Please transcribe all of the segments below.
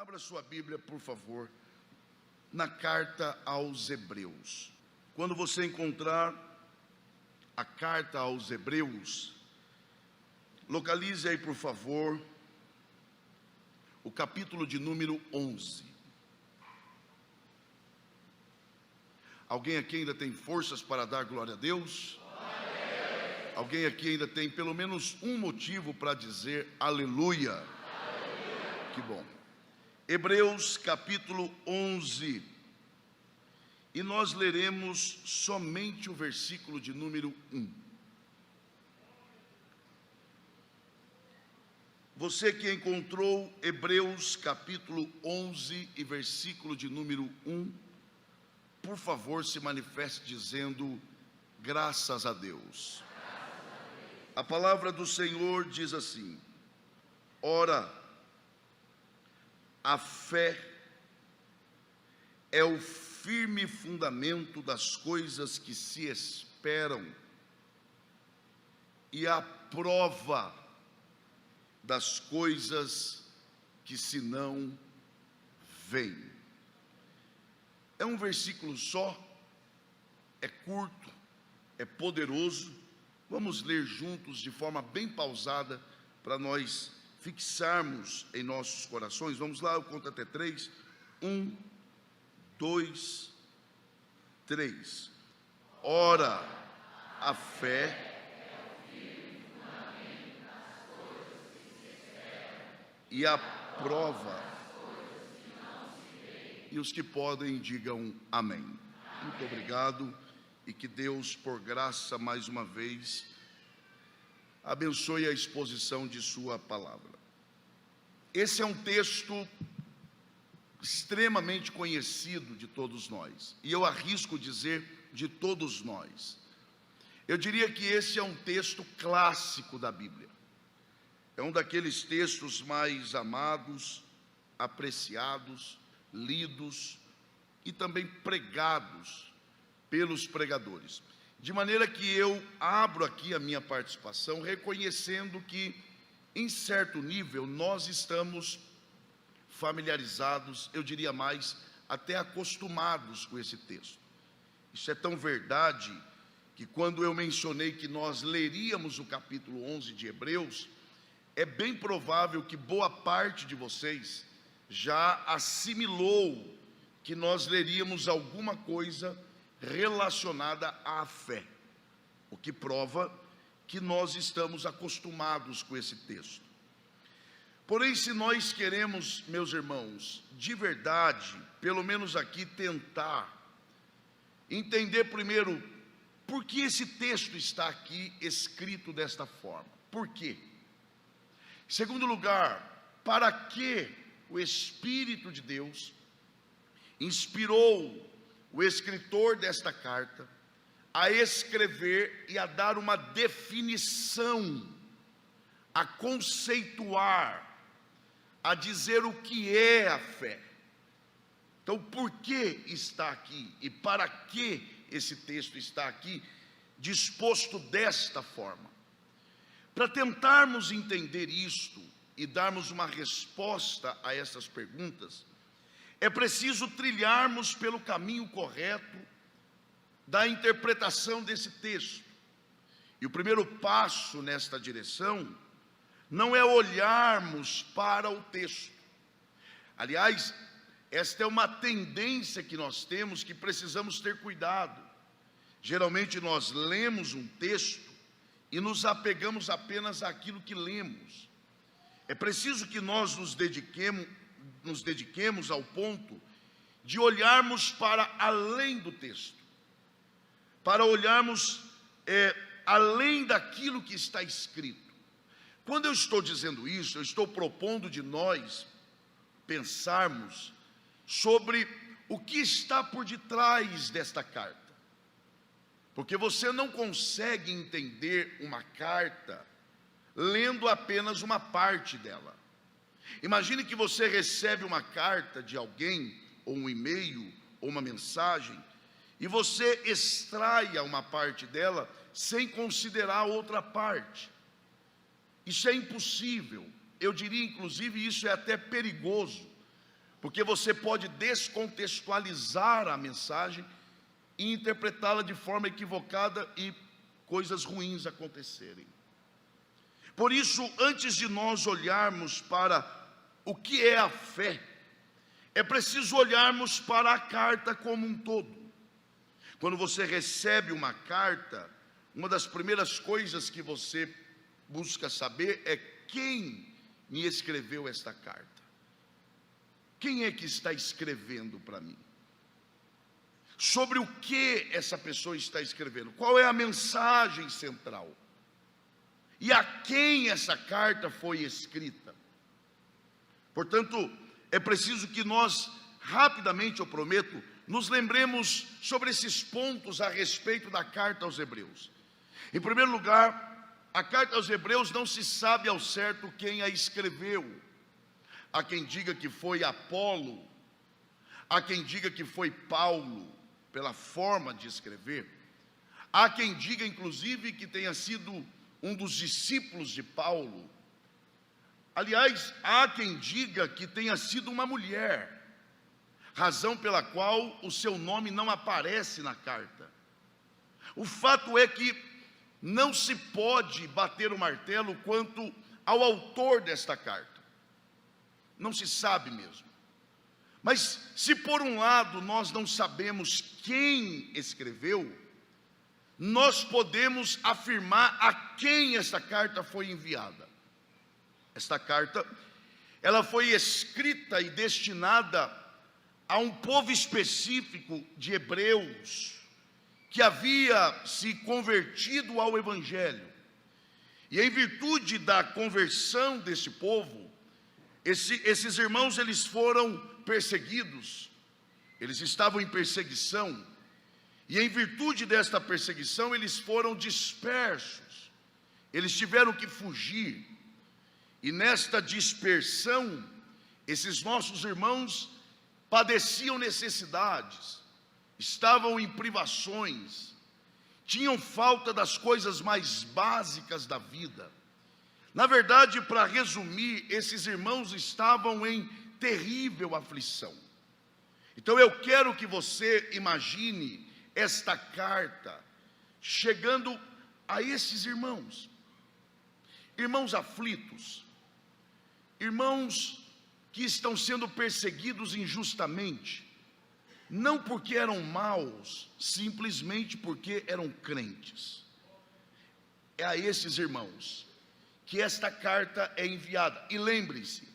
Abra sua Bíblia, por favor, na carta aos Hebreus. Quando você encontrar a carta aos Hebreus, localize aí, por favor, o capítulo de número 11. Alguém aqui ainda tem forças para dar glória a Deus? Alguém aqui ainda tem pelo menos um motivo para dizer aleluia? Aleluia. Que bom. Hebreus capítulo 11. E nós leremos somente o versículo de número 1. Você que encontrou Hebreus capítulo 11 e versículo de número 1, por favor, se manifeste dizendo graças a Deus. A palavra do Senhor diz assim: ora, a fé é o firme fundamento das coisas que se esperam e a prova das coisas que se não veem. É um versículo só, é curto, é poderoso. Vamos ler juntos de forma bem pausada para nós fixarmos em nossos corações. Vamos lá, eu conto até 3. 1, 2, 3. Ora, a fé e a prova. E os que podem, digam amém. Muito obrigado, e que Deus, por graça, mais uma vez, abençoe a exposição de sua palavra. Esse é um texto extremamente conhecido de todos nós, e eu arrisco dizer de todos nós. Eu diria que esse é um texto clássico da Bíblia. É um daqueles textos mais amados, apreciados, lidos e também pregados pelos pregadores. De maneira que eu abro aqui a minha participação reconhecendo que, em certo nível, nós estamos familiarizados, eu diria mais, até acostumados com esse texto. Isso é tão verdade que quando eu mencionei que nós leríamos o capítulo 11 de Hebreus, é bem provável que boa parte de vocês já assimilou que nós leríamos alguma coisa relacionada à fé, o que prova que nós estamos acostumados com esse texto. Porém, se nós queremos, meus irmãos, de verdade, pelo menos aqui tentar entender primeiro por que esse texto está aqui escrito desta forma. Por quê? Em segundo lugar, para que o Espírito de Deus inspirou o escritor desta carta a escrever e a dar uma definição, a conceituar, a dizer o que é a fé. Então, por que está aqui e para que esse texto está aqui disposto desta forma? Para tentarmos entender isto e darmos uma resposta a essas perguntas, é preciso trilharmos pelo caminho correto da interpretação desse texto. E o primeiro passo nesta direção não é olharmos para o texto. Aliás, esta é uma tendência que nós temos, que precisamos ter cuidado. Geralmente nós lemos um texto e nos apegamos apenas àquilo que lemos. É preciso que nós nos dediquemos ao ponto de olharmos para além do texto, para olharmos além daquilo que está escrito. Quando eu estou dizendo isso, eu estou propondo de nós pensarmos sobre o que está por detrás desta carta. Porque você não consegue entender uma carta lendo apenas uma parte dela. Imagine que você recebe uma carta de alguém, ou um e-mail, ou uma mensagem, e você extraia uma parte dela sem considerar a outra parte. Isso é impossível. Eu diria, inclusive, isso é até perigoso, porque você pode descontextualizar a mensagem e interpretá-la de forma equivocada e coisas ruins acontecerem. Por isso, antes de nós olharmos para o que é a fé, é preciso olharmos para a carta como um todo. Quando você recebe uma carta, uma das primeiras coisas que você busca saber é quem me escreveu esta carta. Quem é que está escrevendo para mim? Sobre o que essa pessoa está escrevendo? Qual é a mensagem central? E a quem essa carta foi escrita? Portanto, é preciso que nós, rapidamente, eu prometo, nos lembremos sobre esses pontos a respeito da carta aos Hebreus. Em primeiro lugar, a carta aos Hebreus não se sabe ao certo quem a escreveu. Há quem diga que foi Apolo, há quem diga que foi Paulo, pela forma de escrever. Há quem diga, inclusive, que tenha sido um dos discípulos de Paulo. Aliás, há quem diga que tenha sido uma mulher, razão pela qual o seu nome não aparece na carta. O fato é que não se pode bater o martelo quanto ao autor desta carta. Não se sabe mesmo. Mas se por um lado nós não sabemos quem escreveu, nós podemos afirmar a quem esta carta foi enviada. Esta carta, ela foi escrita e destinada a um povo específico de hebreus, que havia se convertido ao Evangelho. E em virtude da conversão desse povo, esses irmãos, eles foram perseguidos, eles estavam em perseguição, e em virtude desta perseguição, eles foram dispersos, eles tiveram que fugir, e nesta dispersão, esses nossos irmãos padeciam necessidades, estavam em privações, tinham falta das coisas mais básicas da vida. Na verdade, para resumir, esses irmãos estavam em terrível aflição. Então eu quero que você imagine esta carta chegando a esses irmãos, irmãos aflitos, irmãos que estão sendo perseguidos injustamente, não porque eram maus, simplesmente porque eram crentes. É a esses irmãos que esta carta é enviada. E lembre-se,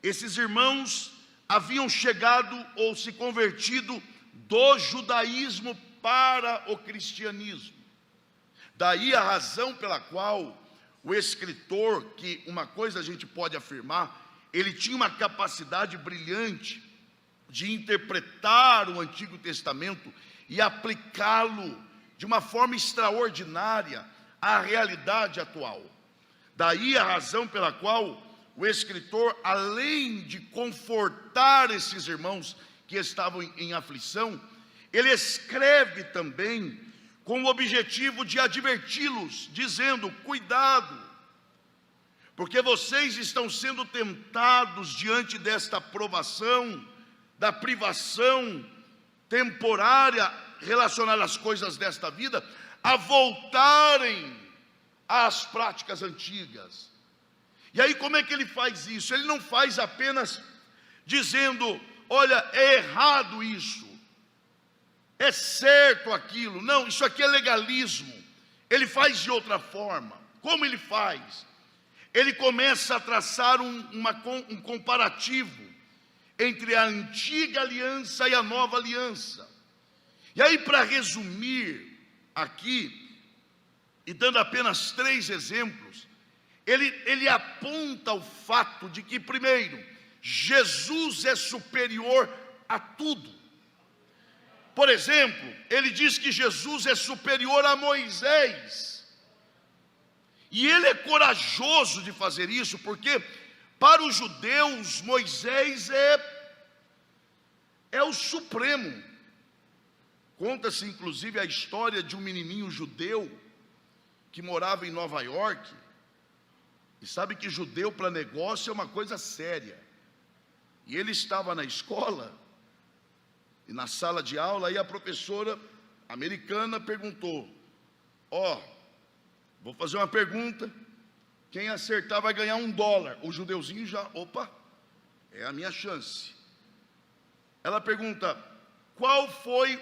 esses irmãos haviam chegado ou se convertido do judaísmo para o cristianismo. Daí a razão pela qual o escritor, que uma coisa a gente pode afirmar, ele tinha uma capacidade brilhante de interpretar o Antigo Testamento e aplicá-lo de uma forma extraordinária à realidade atual. Daí a razão pela qual o escritor, além de confortar esses irmãos que estavam em aflição, ele escreve também com o objetivo de adverti-los, dizendo: cuidado, porque vocês estão sendo tentados diante desta provação, da privação temporária relacionada às coisas desta vida, a voltarem às práticas antigas. E aí como é que ele faz isso? Ele não faz apenas dizendo: olha, é errado isso, é certo aquilo. Não, isso aqui é legalismo. Ele faz de outra forma. Como ele faz? Ele começa a traçar um comparativo entre a antiga aliança e a nova aliança. E aí, para resumir aqui, e dando apenas 3 exemplos, ele aponta o fato de que, primeiro, Jesus é superior a tudo. Por exemplo, ele diz que Jesus é superior a Moisés. E ele é corajoso de fazer isso, porque para os judeus, Moisés é o supremo. Conta-se inclusive a história de um menininho judeu que morava em Nova York. E sabe que judeu para negócio é uma coisa séria. E ele estava na escola, e na sala de aula, aí a professora americana perguntou: vou fazer uma pergunta, quem acertar vai ganhar $1. O judeuzinho já, opa, é a minha chance. Ela pergunta: qual foi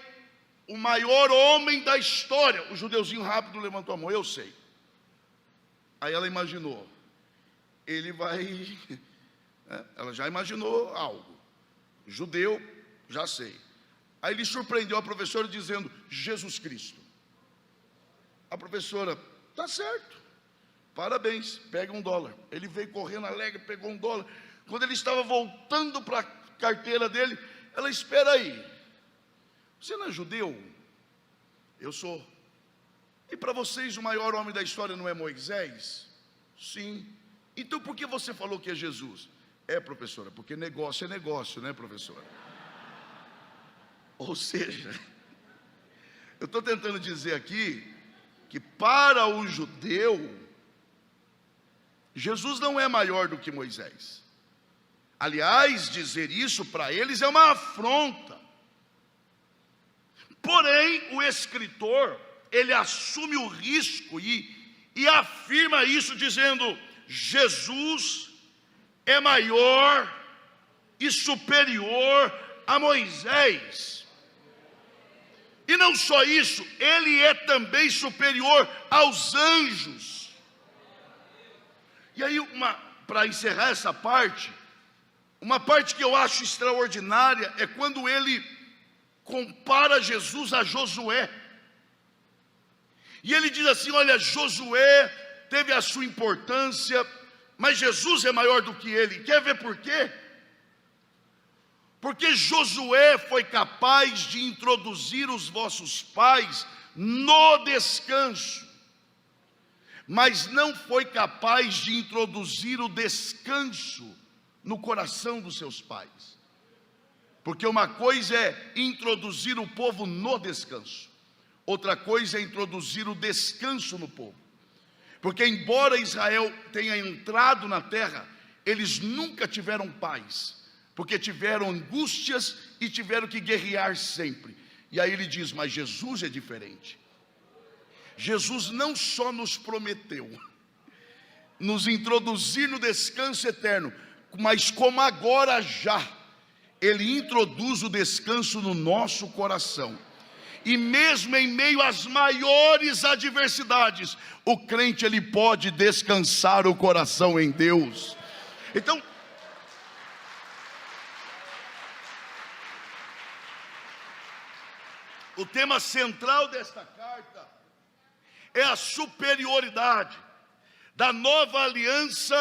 o maior homem da história? O judeuzinho rápido levantou a mão: eu sei. Aí ela imaginou, ele vai, ela já imaginou algo, judeu, já sei. Aí ele surpreendeu a professora dizendo: Jesus Cristo. A professora: tá certo, parabéns, pega $1. Ele veio correndo alegre, pegou $1. Quando ele estava voltando para a carteira dele, ela: espera aí, você não é judeu? Eu sou. E para vocês o maior homem da história não é Moisés? Sim. Então por que você falou que é Jesus? Professora, porque negócio é negócio, né, professora? Ou seja, eu estou tentando dizer aqui que para o judeu, Jesus não é maior do que Moisés. Aliás, dizer isso para eles é uma afronta. Porém, o escritor, ele assume o risco e afirma isso dizendo: Jesus é maior e superior a Moisés. E não só isso, ele é também superior aos anjos. E aí, para encerrar essa parte, uma parte que eu acho extraordinária é quando ele compara Jesus a Josué. E ele diz assim: olha, Josué teve a sua importância, mas Jesus é maior do que ele. Quer ver por quê? Porque Josué foi capaz de introduzir os vossos pais no descanso, mas não foi capaz de introduzir o descanso no coração dos seus pais. Porque uma coisa é introduzir o povo no descanso, outra coisa é introduzir o descanso no povo. Porque embora Israel tenha entrado na terra, eles nunca tiveram paz, porque tiveram angústias e tiveram que guerrear sempre. E aí ele diz: mas Jesus é diferente. Jesus não só nos prometeu nos introduzir no descanso eterno, mas como agora já, ele introduz o descanso no nosso coração. E mesmo em meio às maiores adversidades, o crente ele pode descansar o coração em Deus. Então, o tema central desta carta é a superioridade da nova aliança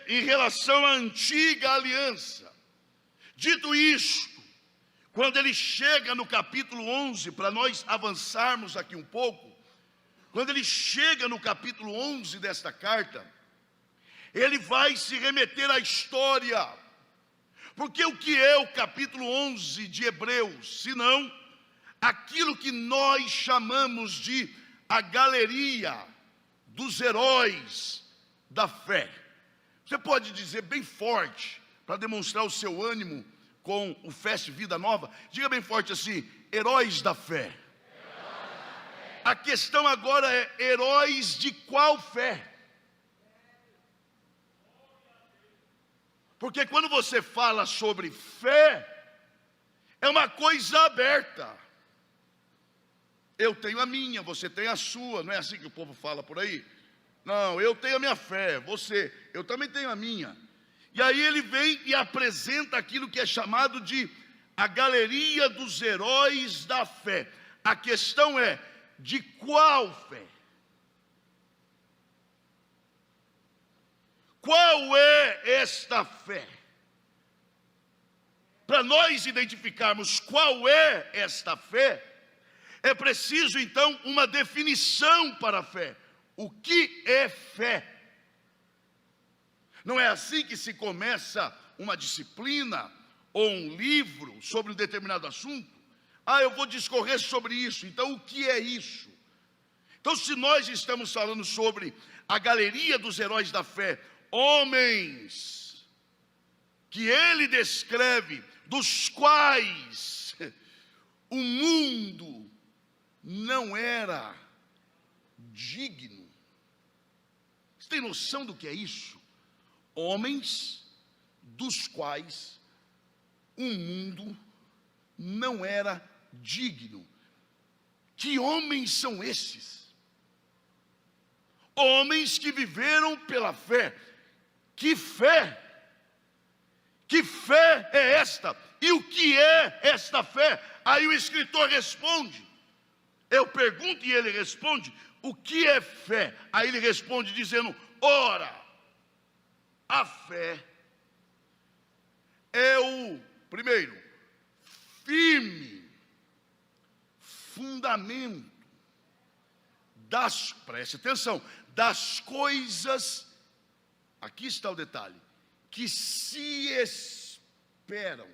em relação à antiga aliança. Dito isto, quando ele chega no capítulo 11, para nós avançarmos aqui um pouco, quando ele chega no capítulo 11 desta carta, ele vai se remeter à história. Porque o que é o capítulo 11 de Hebreus, senão aquilo que nós chamamos de a galeria dos heróis da fé. Você pode dizer bem forte, para demonstrar o seu ânimo com o Fest Vida Nova, diga bem forte assim: heróis da fé. A questão agora é: heróis de qual fé? Porque quando você fala sobre fé, é uma coisa aberta. Eu tenho a minha, você tem a sua, não é assim que o povo fala por aí? Não, eu tenho a minha fé, eu também tenho a minha. E aí ele vem e apresenta aquilo que é chamado de a galeria dos heróis da fé. A questão é: de qual fé? Qual é esta fé? Para nós identificarmos qual é esta fé, é preciso então uma definição para a fé. O que é fé? Não é assim que se começa uma disciplina ou um livro sobre um determinado assunto? Eu vou discorrer sobre isso. Então o que é isso? Então, se nós estamos falando sobre a galeria dos heróis da fé, homens que ele descreve, dos quais o mundo não era digno. Você tem noção do que é isso? Homens dos quais o mundo não era digno. Que homens são esses? Homens que viveram pela fé. Que fé! Que fé é esta? E o que é esta fé? Aí o escritor responde. Eu pergunto e ele responde: o que é fé? Aí ele responde dizendo: ora, a fé é o, primeiro, firme fundamento preste atenção, das coisas, aqui está o detalhe, que se esperam.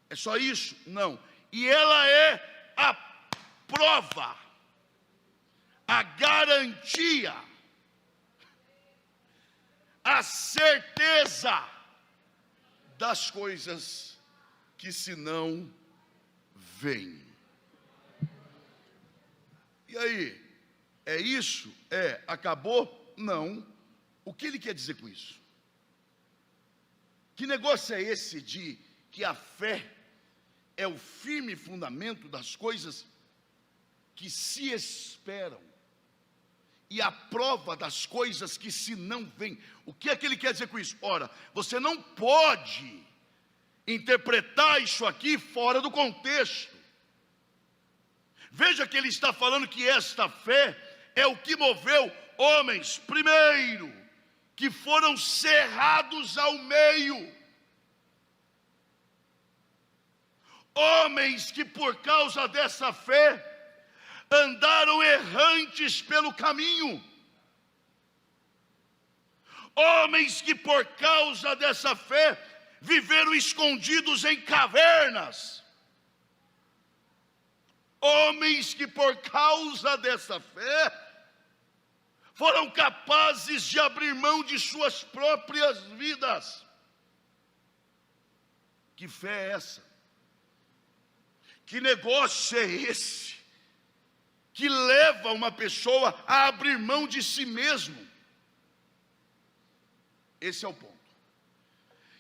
É só isso? Não. E ela é a prova, a garantia, a certeza das coisas que se não veem. E aí, é isso? Acabou? Não. O que ele quer dizer com isso? Que negócio é esse de que a fé é o firme fundamento das coisas que se esperam e a prova das coisas que se não veem? O que é que ele quer dizer com isso? Ora, você não pode interpretar isso aqui fora do contexto. Veja que ele está falando que esta fé é o que moveu homens, primeiro, que foram cerrados ao meio. Homens que por causa dessa fé andaram errantes pelo caminho. Homens que por causa dessa fé viveram escondidos em cavernas. Homens que por causa dessa fé foram capazes de abrir mão de suas próprias vidas. Que fé é essa? Que negócio é esse que leva uma pessoa a abrir mão de si mesmo? Esse é o ponto.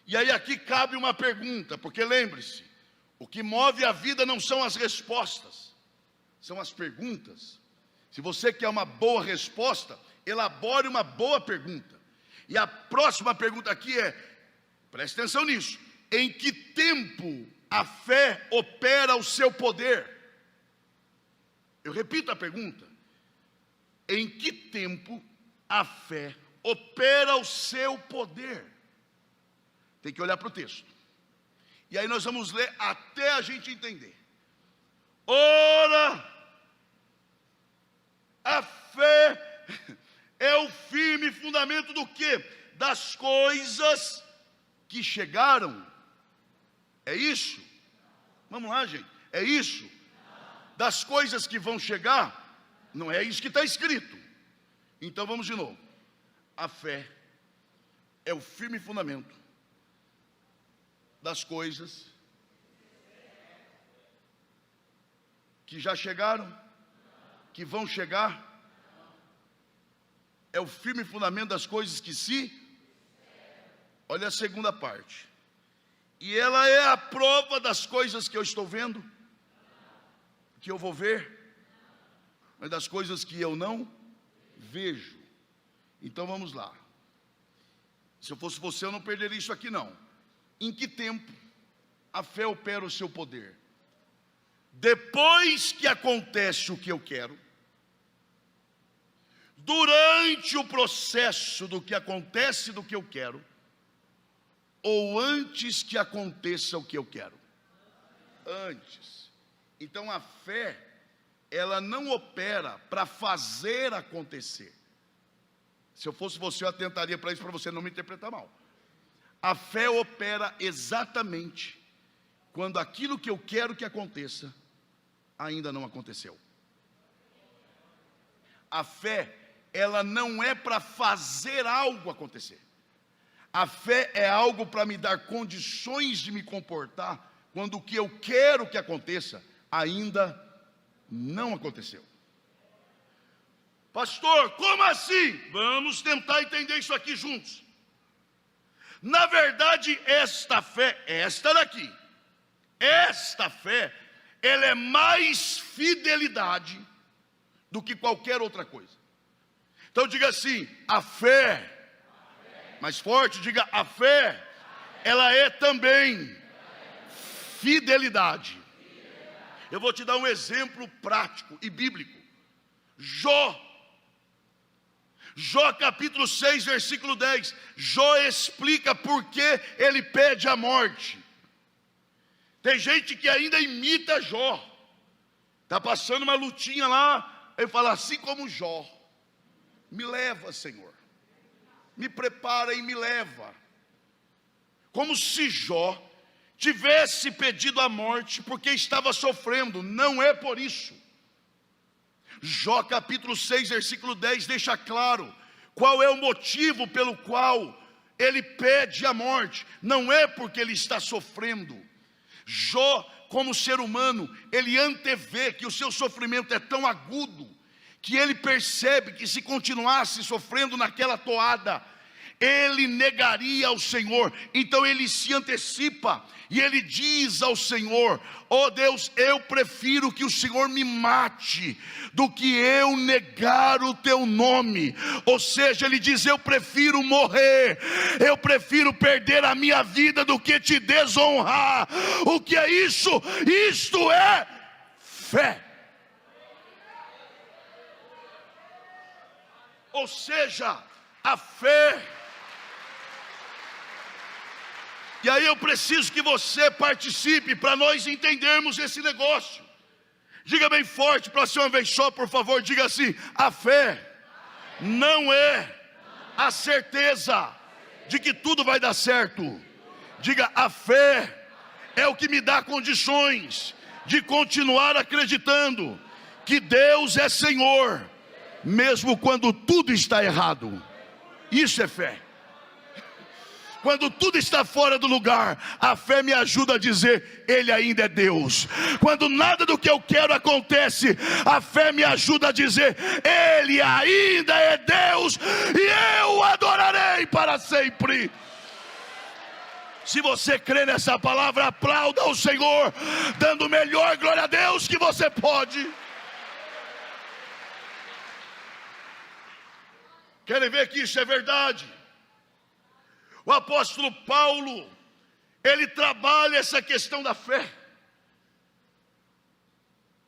E aí aqui cabe uma pergunta, porque lembre-se, o que move a vida não são as respostas, são as perguntas. Se você quer uma boa resposta, elabore uma boa pergunta. E a próxima pergunta aqui é, preste atenção nisso: em que tempo a fé opera o seu poder? Eu repito a pergunta: em que tempo a fé opera o seu poder? Tem que olhar para o texto. E aí nós vamos ler até a gente entender. Ora, a fé é o firme fundamento do quê? Das coisas que chegaram. É isso? Vamos lá, gente. É isso? Das coisas que vão chegar? Não é isso que está escrito. Então vamos de novo. A fé é o firme fundamento das coisas que já chegaram, que vão chegar. É o firme fundamento das coisas que se... Olha a segunda parte. E ela é a prova das coisas que eu estou vendo, que eu vou ver, mas das coisas que eu não vejo. Então vamos lá. Se eu fosse você, eu não perderia isso aqui não. Em que tempo a fé opera o seu poder? Depois que acontece o que eu quero, durante o processo do que acontece do que eu quero, ou antes que aconteça o que eu quero? Antes. Então a fé, ela não opera para fazer acontecer. Se eu fosse você, eu atentaria para isso, para você não me interpretar mal. A fé opera exatamente quando aquilo que eu quero que aconteça ainda não aconteceu. A fé, ela não é para fazer algo acontecer. A fé é algo para me dar condições de me comportar quando o que eu quero que aconteça ainda não aconteceu. Pastor, como assim? Vamos tentar entender isso aqui juntos. Na verdade, esta fé, esta daqui, esta fé, ela é mais fidelidade do que qualquer outra coisa. Então diga assim, a fé, mais forte, diga a fé, ela é também fidelidade. Eu vou te dar um exemplo prático e bíblico. Jó capítulo 6, versículo 10. Jó explica por que ele pede a morte. Tem gente que ainda imita Jó. Está passando uma lutinha lá, ele fala assim como Jó. Me leva, Senhor. Me prepara e me leva. Como se Jó tivesse pedido a morte porque estava sofrendo. Não é por isso. Jó capítulo 6, versículo 10 deixa claro qual é o motivo pelo qual ele pede a morte. Não é porque ele está sofrendo. Jó, como ser humano, ele antevê que o seu sofrimento é tão agudo que ele percebe que se continuasse sofrendo naquela toada, ele negaria ao Senhor. Então ele se antecipa e ele diz ao Senhor: ó Deus, eu prefiro que o Senhor me mate do que eu negar o teu nome. Ou seja, ele diz: eu prefiro morrer, eu prefiro perder a minha vida do que te desonrar. O que é isso? Isto é fé. Ou seja, a fé. E aí eu preciso que você participe para nós entendermos esse negócio. Diga bem forte para ser uma vez só, por favor. Diga assim: a fé não é a certeza de que tudo vai dar certo. Diga: a fé é o que me dá condições de continuar acreditando que Deus é Senhor, mesmo quando tudo está errado. Isso é fé. Quando tudo está fora do lugar, a fé me ajuda a dizer: Ele ainda é Deus. Quando nada do que eu quero acontece, a fé me ajuda a dizer: Ele ainda é Deus e eu o adorarei para sempre. Se você crê nessa palavra, aplauda o Senhor, dando o melhor glória a Deus que você pode. Querem ver que isso é verdade? O apóstolo Paulo, ele trabalha essa questão da fé.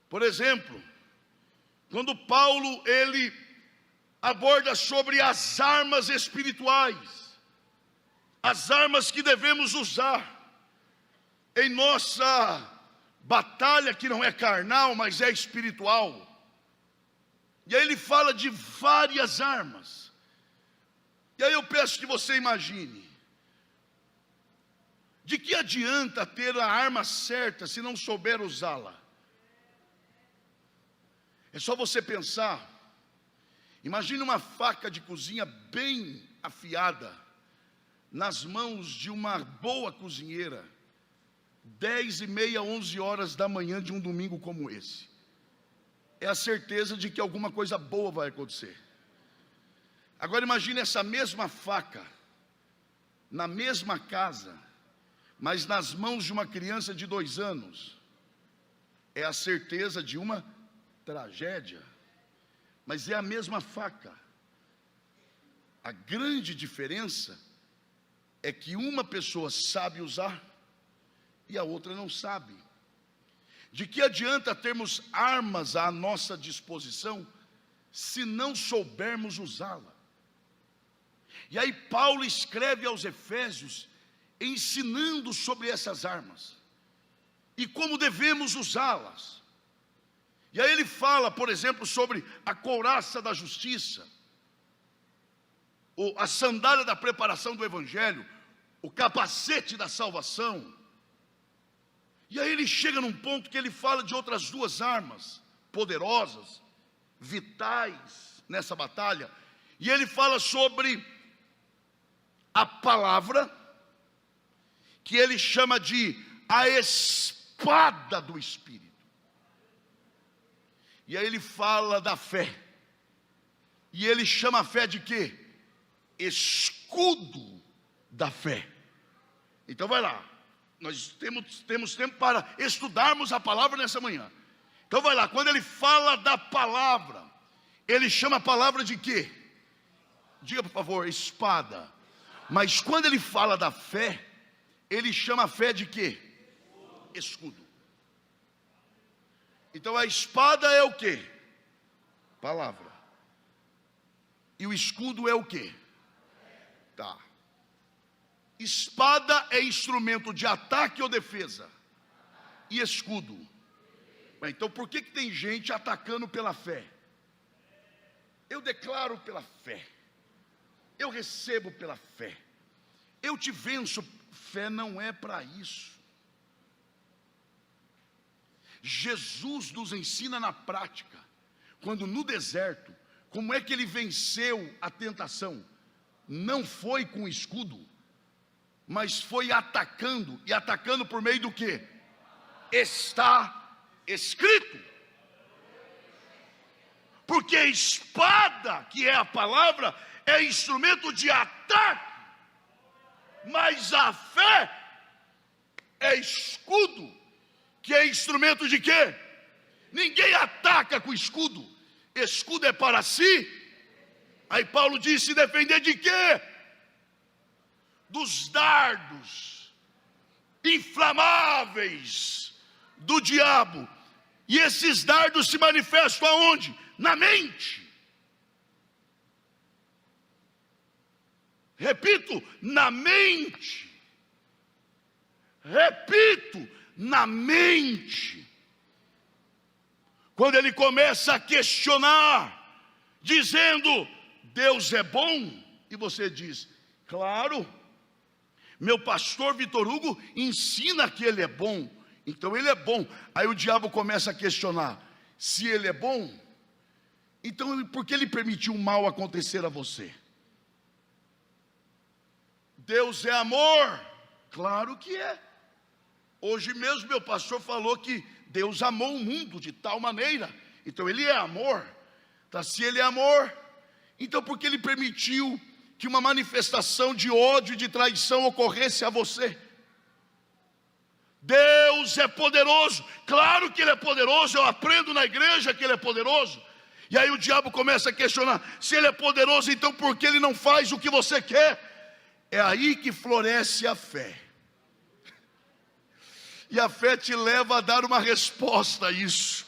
Por exemplo, quando Paulo, ele aborda sobre as armas espirituais, as armas que devemos usar em nossa batalha, que não é carnal, mas é espiritual. E aí ele fala de várias armas. E aí eu peço que você imagine: de que adianta ter a arma certa se não souber usá-la? É só você pensar. Imagine uma faca de cozinha bem afiada nas mãos de uma boa cozinheira, 10h30, 11 horas da manhã de um domingo como esse. É a certeza de que alguma coisa boa vai acontecer. Agora imagine essa mesma faca na mesma casa, mas nas mãos de uma criança de 2 anos. É a certeza de uma tragédia, mas é a mesma faca. A grande diferença é que uma pessoa sabe usar e a outra não sabe. De que adianta termos armas à nossa disposição se não soubermos usá-la? E aí Paulo escreve aos Efésios ensinando sobre essas armas e como devemos usá-las. E aí ele fala, por exemplo, sobre a couraça da justiça, a sandália da preparação do evangelho, o capacete da salvação. E aí ele chega num ponto que ele fala de outras 2 armas poderosas, vitais nessa batalha. E ele fala sobre a palavra, que ele chama de a espada do Espírito. E aí ele fala da fé. E ele chama a fé de quê? Escudo da fé. Então vai lá. Nós temos tempo para estudarmos a palavra nessa manhã. Então vai lá. Quando ele fala da palavra, ele chama a palavra de quê? Diga por favor, espada. Mas quando ele fala da fé, ele chama a fé de quê? Escudo. Então a espada é o quê? Palavra. E o escudo é o quê? Tá. Espada é instrumento de ataque ou defesa? E escudo? Bem, então por que tem gente atacando pela fé? Eu declaro pela fé. Eu recebo pela fé. Eu te venço. Fé não é para isso. Jesus nos ensina na prática, quando no deserto, como é que ele venceu a tentação? Não foi com escudo, mas foi atacando, e atacando por meio do que? Está escrito. Porque a espada, que é a palavra, é instrumento de ataque, mas a fé é escudo, que é instrumento de quê? Ninguém ataca com escudo. Escudo é para si. Aí Paulo disse: se defender de quê? Dos dardos inflamáveis do diabo. E esses dardos se manifestam aonde? Na mente. Repito, na mente. Repito, na mente. Quando ele começa a questionar, dizendo: Deus é bom, e você diz: claro, meu pastor Vitor Hugo ensina que ele é bom, então ele é bom. Aí o diabo começa a questionar: se ele é bom, então por que ele permitiu o mal acontecer a você? Deus é amor, claro que é. Hoje mesmo meu pastor falou que Deus amou o mundo de tal maneira, então ele é amor. Tá, se ele é amor, então por que ele permitiu que uma manifestação de ódio e de traição ocorresse a você? Deus é poderoso, claro que ele é poderoso, eu aprendo na igreja que ele é poderoso. E aí o diabo começa a questionar: se ele é poderoso, então por que ele não faz o que você quer? É aí que floresce a fé. E a fé te leva a dar uma resposta a isso,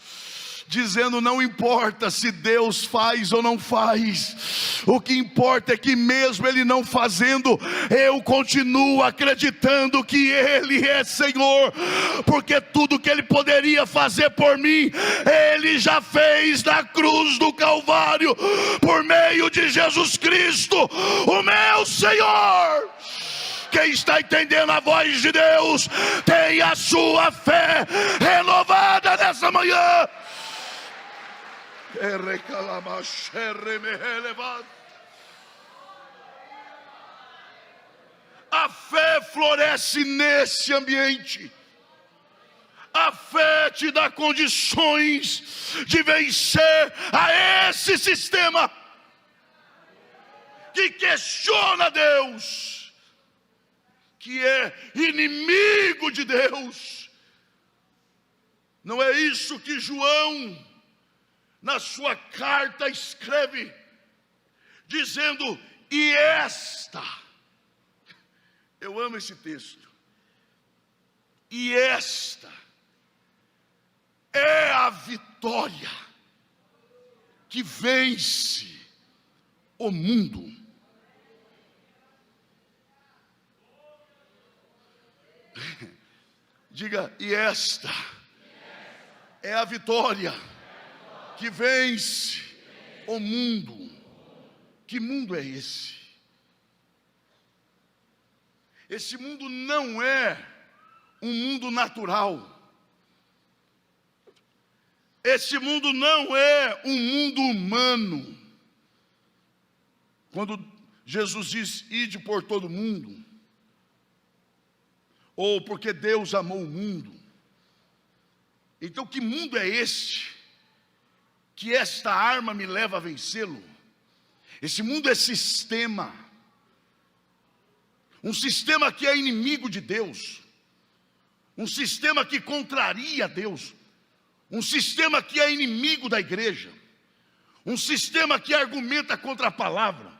dizendo: não importa se Deus faz ou não faz, o que importa é que mesmo Ele não fazendo, eu continuo acreditando que Ele é Senhor, porque tudo que Ele poderia fazer por mim, Ele já fez na cruz do Calvário, por meio de Jesus Cristo, o meu Senhor. Quem está entendendo a voz de Deus, tem a sua fé renovada nessa manhã. A fé floresce nesse ambiente. A fé te dá condições de vencer a esse sistema que questiona Deus, que é inimigo de Deus. Não é isso que João, na sua carta, escreve, dizendo: e esta, eu amo esse texto, e esta é a vitória que vence o mundo. Diga: e esta é a vitória que vence o mundo. Que mundo é esse? Esse mundo não é um mundo natural. Esse mundo não é um mundo humano. Quando Jesus diz: ide por todo mundo, ou porque Deus amou o mundo. Então, que mundo é este que esta arma me leva a vencê-lo? Esse mundo é sistema, um sistema que é inimigo de Deus, um sistema que contraria Deus, um sistema que é inimigo da igreja, um sistema que argumenta contra a palavra,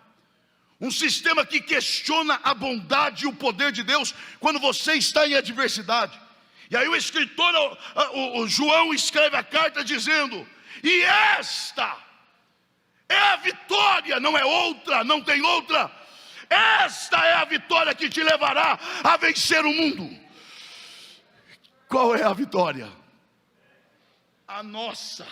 um sistema que questiona a bondade e o poder de Deus quando você está em adversidade. E aí o escritor, o João, escreve a carta dizendo: e esta é a vitória, não é outra, não tem outra. Esta é a vitória que te levará a vencer o mundo. Qual é a vitória? A nossa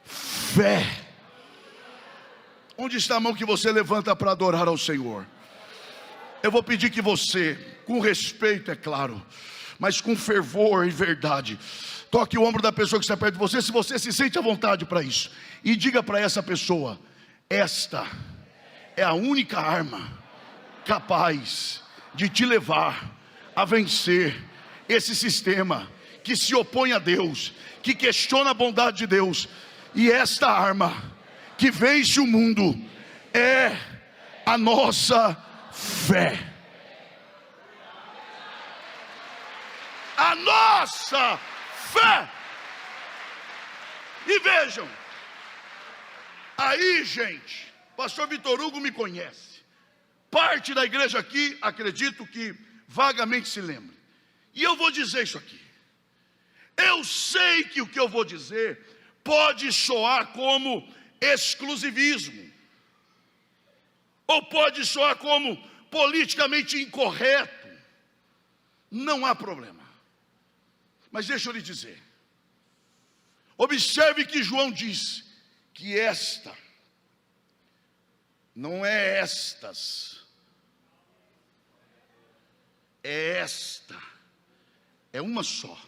fé. Onde está a mão que você levanta para adorar ao Senhor? Eu vou pedir que você, com respeito, é claro, mas com fervor e verdade, toque o ombro da pessoa que está perto de você, se você se sente à vontade para isso, e diga para essa pessoa: esta é a única arma capaz de te levar a vencer esse sistema que se opõe a Deus, que questiona a bondade de Deus. E esta arma que vence o mundo é a nossa fé. A nossa fé. E vejam, aí, gente, pastor Vitor Hugo me conhece, parte da igreja aqui, acredito que vagamente se lembre, e eu vou dizer isso aqui. Eu sei que o que eu vou dizer pode soar como exclusivismo, ou pode soar como politicamente incorreto. Não há problema, mas deixa eu lhe dizer, observe que João diz que esta não é estas, é esta, é uma só.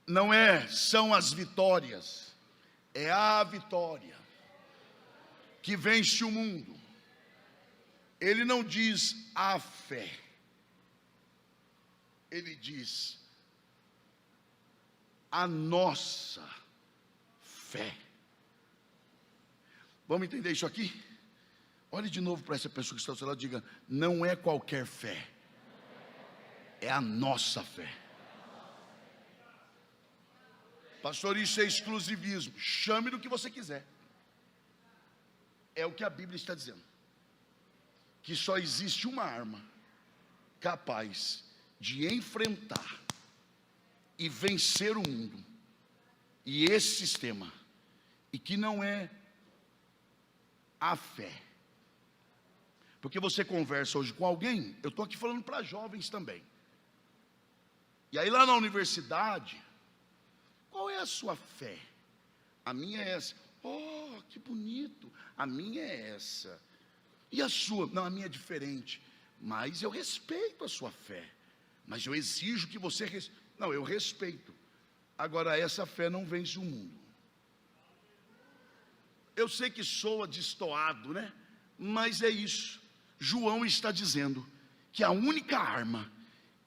Não são as vitórias, é a vitória que vence o mundo. Ele não diz a fé, ele diz a nossa fé. Vamos entender isso aqui? Olhe de novo para essa pessoa que está ao seu lado e diga: não é qualquer fé, é a nossa fé. Pastor, isso é exclusivismo. Chame do que você quiser. É o que a Bíblia está dizendo, que só existe uma arma capaz de enfrentar e vencer o mundo e esse sistema, e que não é a fé. Porque você conversa hoje com alguém, eu estou aqui falando para jovens também, e aí lá na universidade, qual é a sua fé? A minha é essa. Oh, que bonito. A minha é essa. E a sua? Não, a minha é diferente. Mas eu respeito a sua fé. Mas eu exijo que você Não, eu respeito. Agora, essa fé não vence o mundo. Eu sei que soa destoado, né? Mas é isso. João está dizendo que a única arma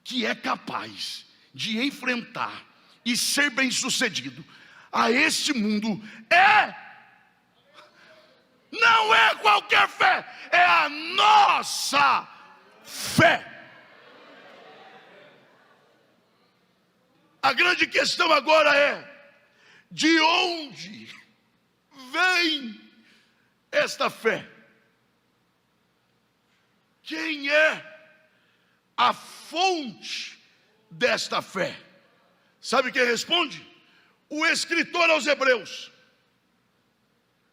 que é capaz de enfrentar e ser bem sucedido a este mundo não é qualquer fé, é a nossa fé. A grande questão agora é: de onde vem esta fé? Quem é a fonte desta fé? Sabe quem responde? O escritor aos Hebreus,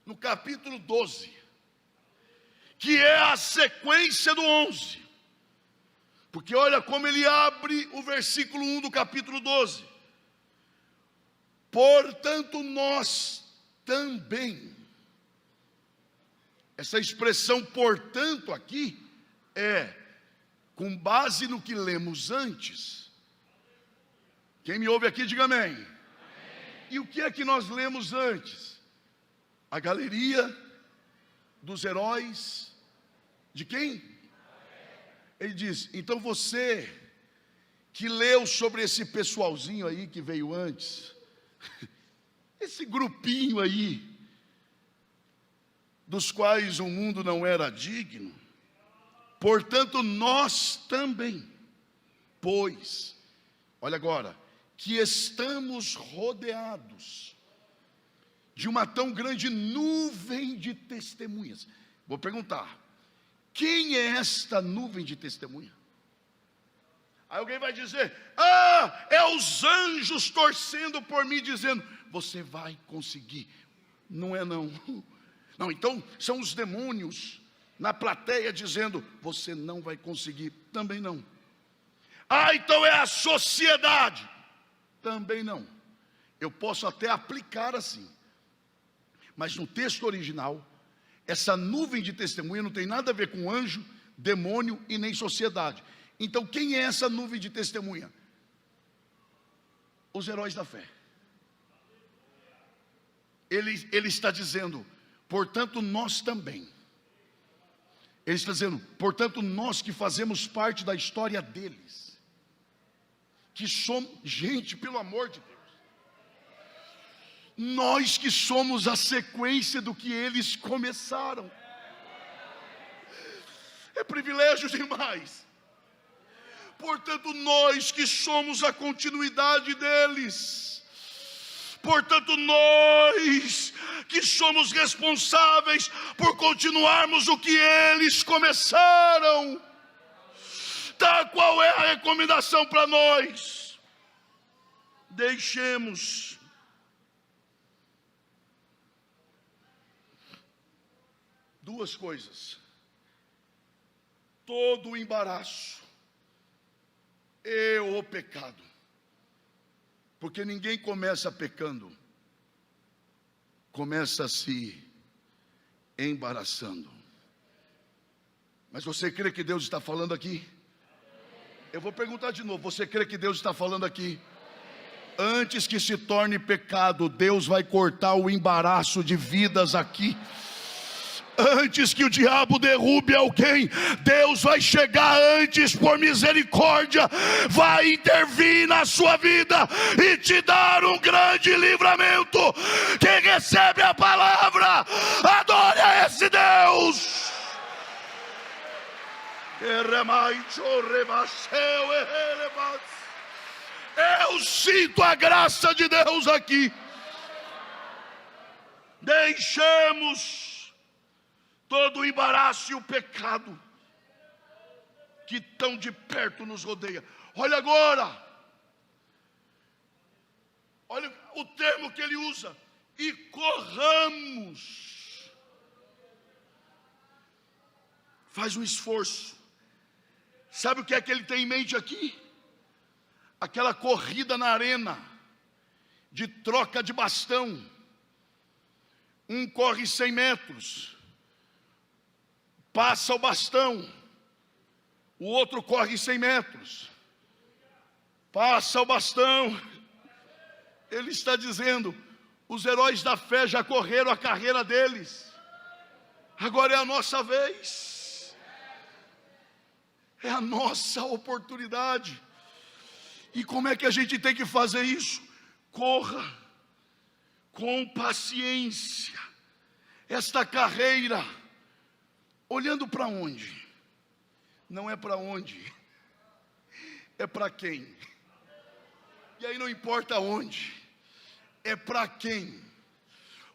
no capítulo 12, que é a sequência do 11, porque olha como ele abre o versículo 1 do capítulo 12. Portanto, nós também. Essa expressão portanto aqui é com base no que lemos antes. Quem me ouve aqui, diga amém. E o que é que nós lemos antes? A galeria dos heróis de quem? Ele diz, então você que leu sobre esse pessoalzinho aí que veio antes, esse grupinho aí, dos quais o mundo não era digno, portanto nós também, pois, olha agora, que estamos rodeados de uma tão grande nuvem de testemunhas. Vou perguntar, quem é esta nuvem de testemunha? Aí alguém vai dizer, é os anjos torcendo por mim, dizendo, você vai conseguir. Não é não. Não, então são os demônios na plateia dizendo, você não vai conseguir. Também não. Então é a sociedade. Também não. Eu posso até aplicar assim. Mas no texto original, essa nuvem de testemunha não tem nada a ver com anjo, demônio e nem sociedade. Então quem é essa nuvem de testemunha? Os heróis da fé. Ele está dizendo, portanto nós também. Ele está dizendo, portanto nós que fazemos parte da história deles, que somos, gente, pelo amor de Deus, nós que somos a sequência do que eles começaram, é privilégio demais. Portanto nós que somos a continuidade deles, portanto nós que somos responsáveis por continuarmos o que eles começaram. Tá, qual é a recomendação para nós? Deixemos duas coisas: todo o embaraço e o pecado, porque ninguém começa pecando, começa se embaraçando. Mas você crê que Deus está falando aqui? Eu vou perguntar de novo, você crê que Deus está falando aqui? Antes que se torne pecado, Deus vai cortar o embaraço de vidas aqui. Antes que o diabo derrube alguém, Deus vai chegar antes, por misericórdia, vai intervir na sua vida e te dar um grande livramento. Quem recebe a palavra, adore a esse Deus. Eu sinto a graça de Deus aqui. Deixemos todo o embaraço e o pecado que tão de perto nos rodeia. Olha agora, olha o termo que ele usa: e corramos. Faz um esforço. Sabe o que é que ele tem em mente aqui? Aquela corrida na arena, de troca de bastão. Um corre 100 metros, passa o bastão. O outro corre 100 metros, passa o bastão. Ele está dizendo, os heróis da fé já correram a carreira deles, agora é a nossa vez. É a nossa oportunidade. E como é que a gente tem que fazer isso? Corra com paciência esta carreira, olhando para onde? Não é para onde, é para quem. E aí não importa onde, é para quem.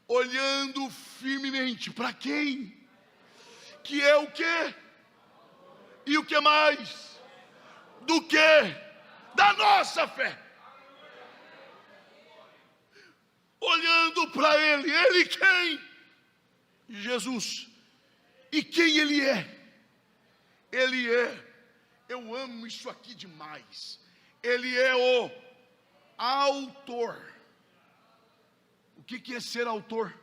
Olhando firmemente para quem? Que é o quê? E o que mais? Do que? Da nossa fé. Olhando para Ele. Ele quem? Jesus. E quem Ele é? Ele é, eu amo isso aqui demais, Ele é o autor. O que é ser autor?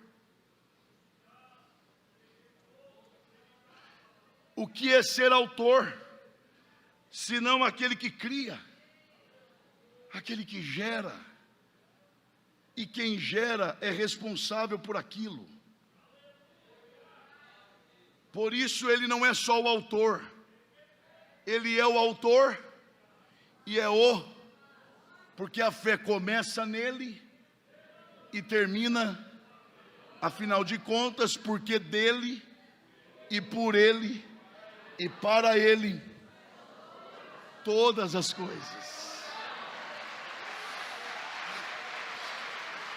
O que é ser autor, senão aquele que cria, aquele que gera, e quem gera é responsável por aquilo. Por isso ele não é só o autor, ele é o autor e é porque a fé começa nele e termina, afinal de contas, porque dele e por ele e para ele todas as coisas.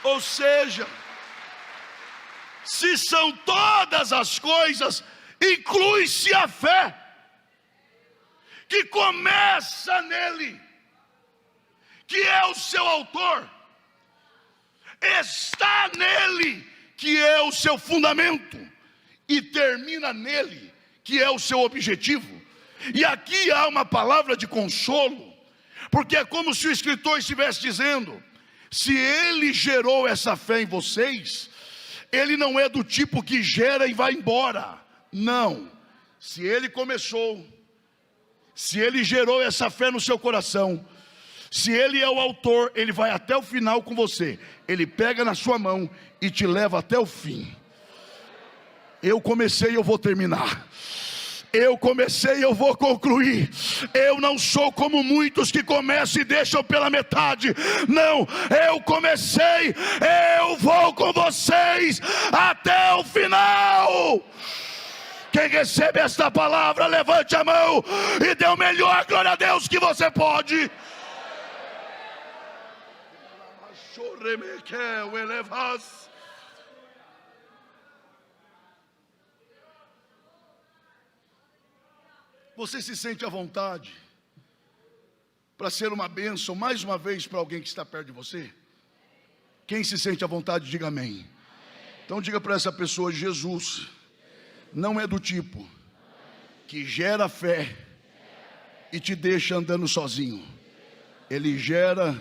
Ou seja, se são todas as coisas, inclui-se a fé, que começa nele, que é o seu autor, está nele, que é o seu fundamento, e termina nele, que é o seu objetivo. E aqui há uma palavra de consolo, porque é como se o escritor estivesse dizendo: se ele gerou essa fé em vocês, ele não é do tipo que gera e vai embora. Não, se ele começou, se ele gerou essa fé no seu coração, se ele é o autor, ele vai até o final com você. Ele pega na sua mão e te leva até o fim. Eu comecei e eu vou terminar. Eu comecei e eu vou concluir. Eu não sou como muitos que começam e deixam pela metade. Não, eu comecei, eu vou com vocês até o final. Quem recebe esta palavra, levante a mão e dê o melhor glória a Deus que você pode. Você se sente à vontade para ser uma bênção mais uma vez para alguém que está perto de você? Quem se sente à vontade, diga amém. Então diga para essa pessoa: Jesus não é do tipo que gera fé e te deixa andando sozinho. Ele gera,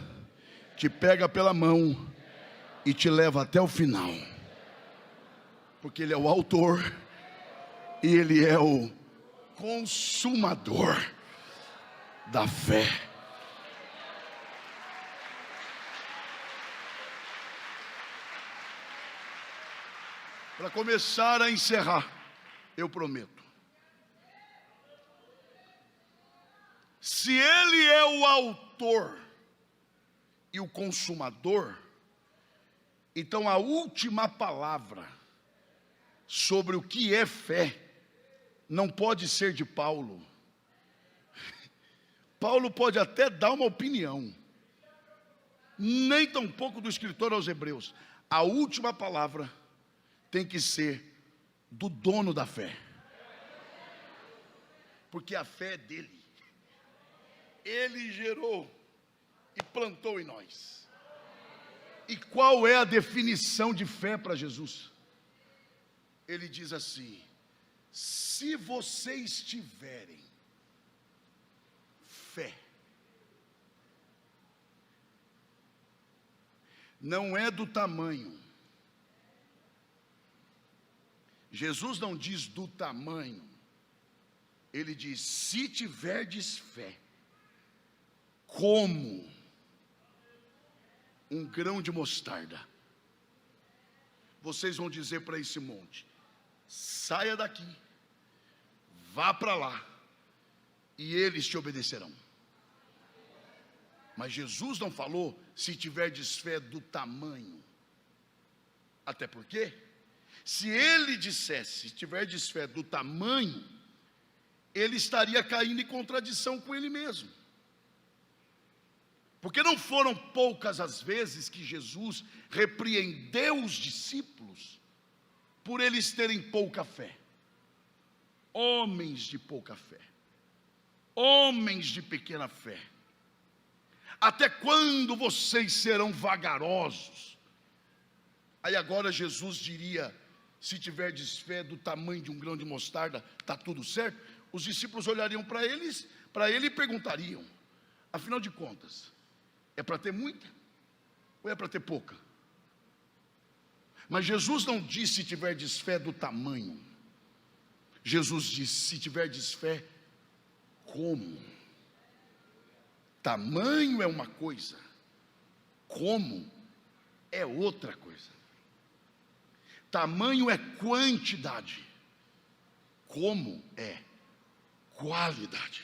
te pega pela mão e te leva até o final, porque ele é o autor e ele é o consumador da fé. Para começar a encerrar, eu prometo, se ele é o autor e o consumador, então a última palavra sobre o que é fé não pode ser de Paulo. Paulo pode até dar uma opinião, nem tampouco do escritor aos Hebreus. A última palavra tem que ser do dono da fé, porque a fé é dele. Ele gerou e plantou em nós. E qual é a definição de fé para Jesus? Ele diz assim: se vocês tiverem fé, não é do tamanho. Jesus não diz do tamanho, ele diz: se tiverdes fé, como um grão de mostarda, vocês vão dizer para esse monte: saia daqui, vá para lá, e eles te obedecerão. Mas Jesus não falou se tiverdes fé do tamanho. Até porque, se ele dissesse, se tiverdes fé do tamanho, ele estaria caindo em contradição com ele mesmo. Porque não foram poucas as vezes que Jesus repreendeu os discípulos por eles terem pouca fé. Homens de pouca fé, homens de pequena fé, até quando vocês serão vagarosos? Aí agora Jesus diria: se tiverdes fé do tamanho de um grão de mostarda, está tudo certo? Os discípulos olhariam para ele e perguntariam: afinal de contas, é para ter muita ou é para ter pouca? Mas Jesus não disse se tiverdes fé do tamanho. Jesus disse: se tiverdes fé, como? Tamanho é uma coisa, como é outra coisa. Tamanho é quantidade, como é qualidade.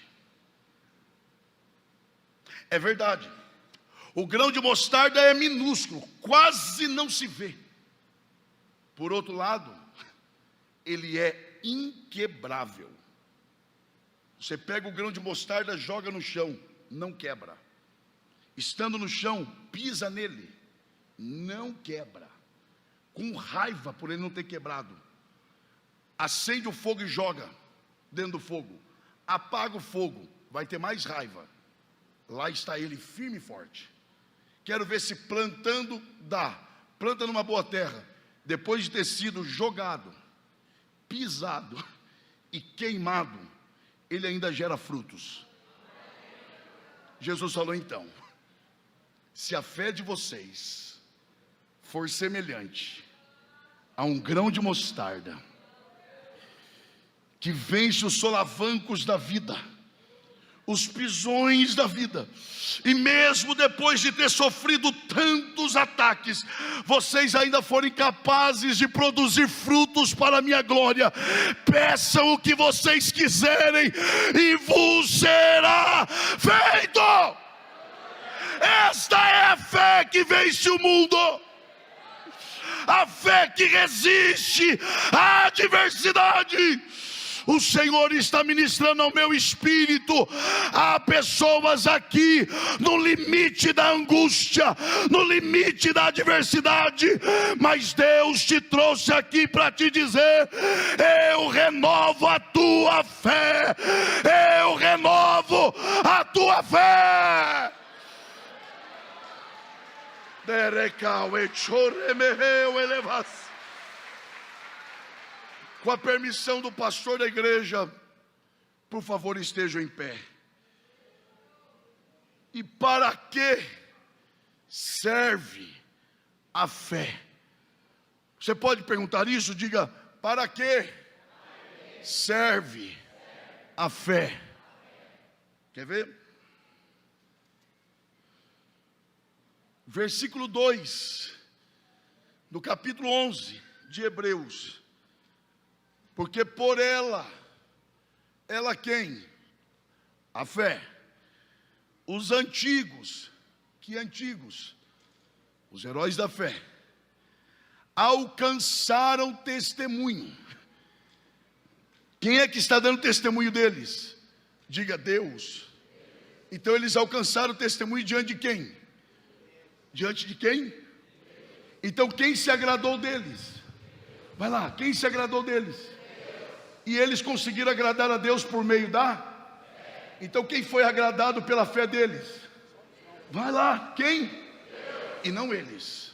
É verdade, o grão de mostarda é minúsculo, quase não se vê. Por outro lado, ele é inquebrável. Você pega o grão de mostarda, joga no chão, não quebra. Estando no chão, pisa nele, não quebra. Com raiva por ele não ter quebrado, acende o fogo e joga dentro do fogo, apaga o fogo, vai ter mais raiva. Lá está ele firme e forte. Quero ver se plantando dá. Planta numa boa terra, depois de ter sido jogado, pisado e queimado, ele ainda gera frutos. Jesus falou então: se a fé de vocês for semelhante a um grão de mostarda, que vence os solavancos da vida, os pisões da vida, e mesmo depois de ter sofrido tantos ataques, vocês ainda forem capazes de produzir frutos para a minha glória, peçam o que vocês quiserem e vos será feito. Esta é a fé que vence o mundo, a fé que resiste à adversidade. O Senhor está ministrando ao meu espírito. Há pessoas aqui no limite da angústia, no limite da adversidade, mas Deus te trouxe aqui para te dizer: eu renovo a tua fé, eu renovo a tua fé. Com a permissão do pastor da igreja, por favor, estejam em pé. E para que serve a fé? Você pode perguntar isso? Diga: para que serve a fé? Quer ver? Versículo 2, do capítulo 11 de Hebreus. Porque por ela quem? A fé. Os antigos, que antigos? Os heróis da fé, alcançaram testemunho. Quem é que está dando testemunho deles? Diga: Deus. Então eles alcançaram testemunho diante de quem? Diante de quem? Então quem se agradou deles? Vai lá, quem se agradou deles? E eles conseguiram agradar a Deus por meio da? Então quem foi agradado pela fé deles? Vai lá, quem? E não eles.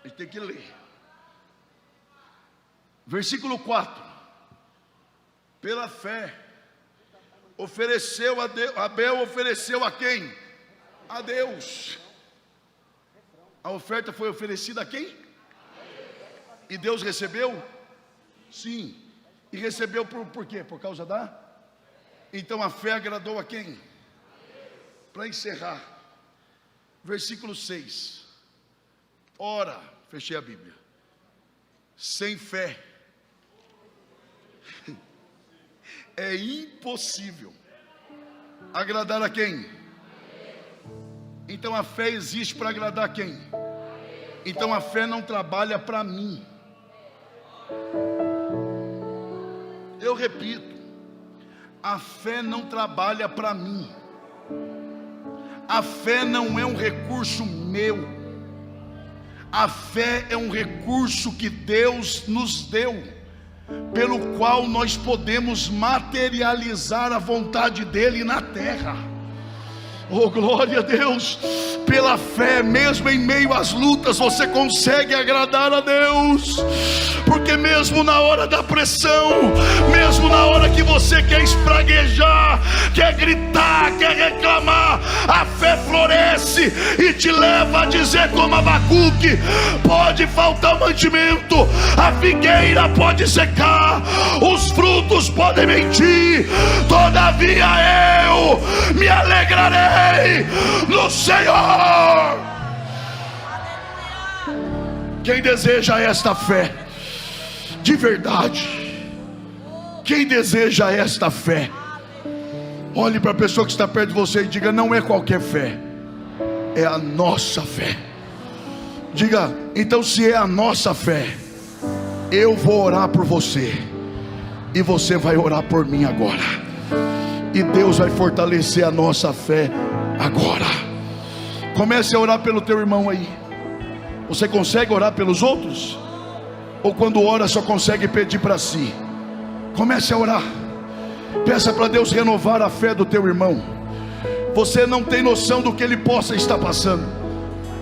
A gente tem que ler. Versículo 4. Pela fé ofereceu a Deus, Abel ofereceu a quem? A Deus. A oferta foi oferecida a quem? E Deus recebeu? Sim. E recebeu por quê? Por causa da? Então a fé agradou a quem? Para encerrar, versículo 6. Ora, fechei a Bíblia. Sem fé é impossível agradar a quem? Então a fé existe para agradar a quem? Então a fé não trabalha para mim. Eu repito, a fé não trabalha para mim. A fé não é um recurso meu. A fé é um recurso que Deus nos deu, pelo qual nós podemos materializar a vontade dEle na terra. Oh, glória a Deus! Pela fé, mesmo em meio às lutas, você consegue agradar a Deus, porque mesmo na hora da pressão, mesmo na hora que você quer espraguejar, quer gritar, quer reclamar, a fé fé floresce e te leva a dizer como Abacuque: pode faltar mantimento, a figueira pode secar, os frutos podem mentir, todavia eu me alegrarei no Senhor. Quem deseja esta fé de verdade, quem deseja esta fé, olhe para a pessoa que está perto de você e diga: não é qualquer fé, é a nossa fé. Diga: então, se é a nossa fé, eu vou orar por você, e você vai orar por mim agora, e Deus vai fortalecer a nossa fé agora. Comece a orar pelo teu irmão aí. Você consegue orar pelos outros? Ou quando ora só consegue pedir para si? Comece a orar. Peça para Deus renovar a fé do teu irmão. Você não tem noção do que ele possa estar passando.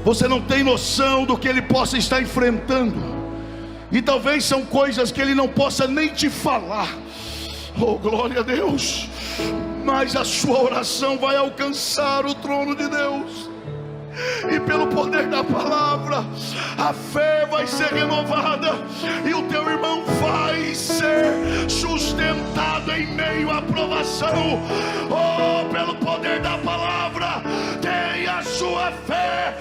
Você não tem noção do que ele possa estar enfrentando. E talvez são coisas que ele não possa nem te falar. Oh, glória a Deus. Mas a sua oração vai alcançar o trono de Deus. E pelo poder da palavra, a fé vai ser renovada, e o teu irmão vai ser sustentado em meio à provação. Oh, pelo poder da palavra, tenha a sua fé